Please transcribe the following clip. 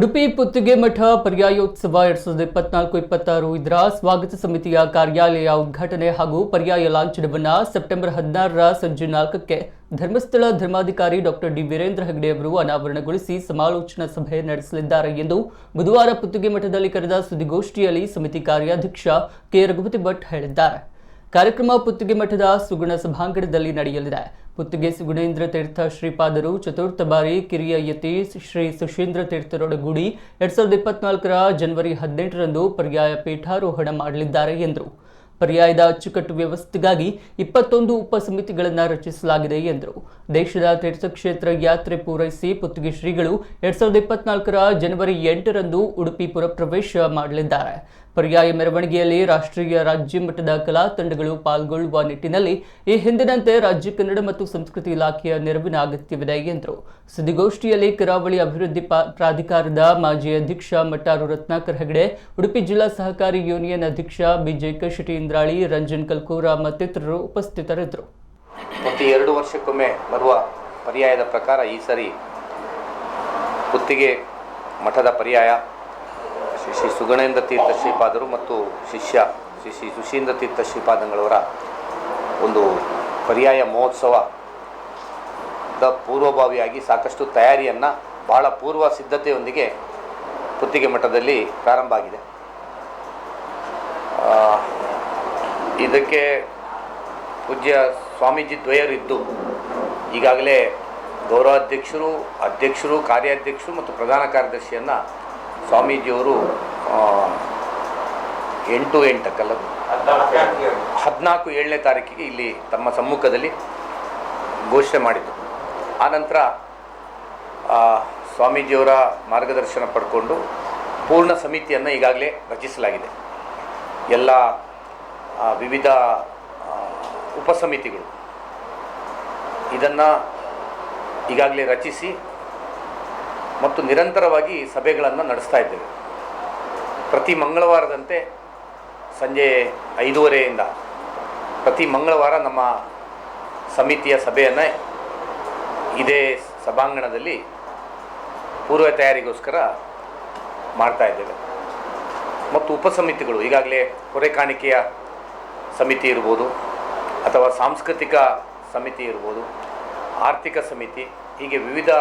ಉಡುಪಿ ಪುತ್ತಿಗೆ ಮಠ ಪರ್ಯಾಯೋತ್ಸವ 2024-26 ಇದರ ಸ್ವಾಗತ ಸಮಿತಿಯ ಕಾರ್ಯಾಲಯ ಉದ್ಘಾಟನೆ ಹಾಗೂ ಪರ್ಯಾಯ ಲಾಂಛನವನ್ನು ಸೆಪ್ಟೆಂಬರ್ 16ರ ಸಂಜೆ 4ಕ್ಕೆ ಧರ್ಮಸ್ಥಳ ಧರ್ಮಾಧಿಕಾರಿ ಡಾಕ್ಟರ್ ಡಿ ವೀರೇಂದ್ರ ಹೆಗ್ಡೆ ಅವರು ಅನಾವರಣಗೊಳಿಸಿ ಸಮಾಲೋಚನಾ ಸಭೆ ನಡೆಸಲಿದ್ದಾರೆ ಎಂದು ಬುಧವಾರ ಪುತ್ತಿಗೆ ಮಠದಲ್ಲಿ ಕರೆದ ಸುದ್ದಿಗೋಷ್ಠಿಯಲ್ಲಿ ಸಮಿತಿ ಕಾರ್ಯಾಧ್ಯಕ್ಷ ಕೆ ರಘುಪತಿ ಭಟ್ ಹೇಳಿದ್ದಾರೆ. ಕಾರ್ಯಕ್ರಮ ಪುತ್ತಿಗೆ ಮಠದ ಸುಗುಣ ಸಭಾಂಗಣದಲ್ಲಿ ನಡೆಯಲಿದೆ. ಪುತ್ತಿಗೆ ಸುಗುಣೇಂದ್ರ ತೀರ್ಥ ಶ್ರೀಪಾದರು ಚತುರ್ಥ ಬಾರಿ ಕಿರಿಯ ಯತಿ ಶ್ರೀ ಸುಶೀಂದ್ರ ತೀರ್ಥರೊಡಗೂಡಿ 2024ರ ಜನವರಿ 18ರಂದು ಪರ್ಯಾಯ ಪೀಠಾರೋಹಣ ಮಾಡಲಿದ್ದಾರೆ ಎಂದರು. ಪರ್ಯಾಯದ ಅಚ್ಚುಕಟ್ಟು ವ್ಯವಸ್ಥೆಗಾಗಿ 21 ಉಪ ಸಮಿತಿಗಳನ್ನು ರಚಿಸಲಾಗಿದೆ ಎಂದರು. ದೇಶದ ತೀರ್ಥಕ್ಷೇತ್ರ ಯಾತ್ರೆ ಪೂರೈಸಿ ಪುತ್ತಿಗೆ ಶ್ರೀಗಳು 2024ರ ಜನವರಿ 8ರಂದು ಉಡುಪಿ ಪುರ ಪ್ರವೇಶ ಮಾಡಲಿದ್ದಾರೆ. ಪರ್ಯಾಯ ಮೆರವಣಿಗೆಯಲ್ಲಿ ರಾಷ್ಟ್ರೀಯ ರಾಜ್ಯ ಮಟ್ಟದ ಕಲಾ ತಂಡಗಳು ಪಾಲ್ಗೊಳ್ಳುವ ನಿಟ್ಟಿನಲ್ಲಿ ಈ ಹಿಂದಿನಂತೆ ರಾಜ್ಯ ಕನ್ನಡ ಮತ್ತು ಸಂಸ್ಕೃತಿ ಇಲಾಖೆಯ ನೆರವಿನ ಅಗತ್ಯವಿದೆ ಎಂದರು. ಸುದ್ದಿಗೋಷ್ಠಿಯಲ್ಲಿ ಕರಾವಳಿ ಅಭಿವೃದ್ಧಿ ಪ್ರಾಧಿಕಾರದ ಮಾಜಿ ಅಧ್ಯಕ್ಷ ಮಟ್ಟಾರು ರತ್ನಾಕರ್ ಹೆಗಡೆ, ಉಡುಪಿ ಜಿಲ್ಲಾ ಸಹಕಾರಿ ಯೂನಿಯನ್ ಅಧ್ಯಕ್ಷ ಬಿಜೆ ಕಶೆಟ್ಟಿ ಇಂದ್ರಾಳಿ, ರಂಜನ್ ಕಲ್ಕೂರ ಮತ್ತಿತರರು ಉಪಸ್ಥಿತರಿದ್ದರು. ಪ್ರತಿ 2 ವರ್ಷಕ್ಕೊಮ್ಮೆ ಬರುವ ಪರ್ಯಾಯದ ಪ್ರಕಾರ ಈ ಸರಿ ಪುತ್ತಿಗೆ ಮಠದ ಪರ್ಯಾಯ ಶ್ರೀ ಸುಗುಣೇಂದ್ರ ತೀರ್ಥ ಶ್ರೀಪಾದರು ಮತ್ತು ಶಿಷ್ಯ ಶ್ರೀ ಸುಶೀಂದ್ರ ತೀರ್ಥ ಶ್ರೀಪಾದಂಗಳವರ ಒಂದು ಪರ್ಯಾಯ ಮಹೋತ್ಸವದ ಪೂರ್ವಭಾವಿಯಾಗಿ ಸಾಕಷ್ಟು ತಯಾರಿಯನ್ನು ಬಹಳ ಪೂರ್ವ ಸಿದ್ಧತೆಯೊಂದಿಗೆ ಪುತ್ತಿಗೆ ಮಠದಲ್ಲಿ ಪ್ರಾರಂಭ ಆಗಿದೆ. ಇದಕ್ಕೆ ಪೂಜ್ಯ ಸ್ವಾಮೀಜಿ ದ್ವಯರಿದ್ದು ಈಗಾಗಲೇ ಗೌರವಾಧ್ಯಕ್ಷರು, ಅಧ್ಯಕ್ಷರು, ಕಾರ್ಯಾಧ್ಯಕ್ಷರು ಮತ್ತು ಪ್ರಧಾನ ಕಾರ್ಯದರ್ಶಿಯನ್ನು ಸ್ವಾಮೀಜಿಯವರು 14-7ನೇ ತಾರೀಕಿಗೆ ಇಲ್ಲಿ ತಮ್ಮ ಸಮ್ಮುಖದಲ್ಲಿ ಘೋಷಣೆ ಮಾಡಿದರು. ಆನಂತರ ಸ್ವಾಮೀಜಿಯವರ ಮಾರ್ಗದರ್ಶನ ಪಡ್ಕೊಂಡು ಪೂರ್ಣ ಸಮಿತಿಯನ್ನು ಈಗಾಗಲೇ ರಚಿಸಲಾಗಿದೆ. ಎಲ್ಲ ವಿವಿಧ ಉಪಸಮಿತಿಗಳು ಇದನ್ನು ಈಗಾಗಲೇ ರಚಿಸಿ ಮತ್ತು ನಿರಂತರವಾಗಿ ಸಭೆಗಳನ್ನು ನಡೆಸ್ತಾ ಇದ್ದೇವೆ. ಪ್ರತಿ ಮಂಗಳವಾರದಂತೆ ಸಂಜೆ 5:30ರಿಂದ ಪ್ರತಿ ಮಂಗಳವಾರ ನಮ್ಮ ಸಮಿತಿಯ ಸಭೆಯನ್ನು ಇದೇ ಸಭಾಂಗಣದಲ್ಲಿ ಪೂರ್ವ ತಯಾರಿಗೋಸ್ಕರ ಮಾಡ್ತಾ ಇದ್ದೇವೆ. ಮತ್ತು ಉಪಸಮಿತಿಗಳು ಈಗಾಗಲೇ ಹೊರೆ ಕಾಣಿಕೆಯ ಸಮಿತಿ ಇರ್ಬೋದು, ಅಥವಾ ಸಾಂಸ್ಕೃತಿಕ ಸಮಿತಿ ಇರ್ಬೋದು, ಆರ್ಥಿಕ ಸಮಿತಿ, ಹೀಗೆ ವಿವಿಧ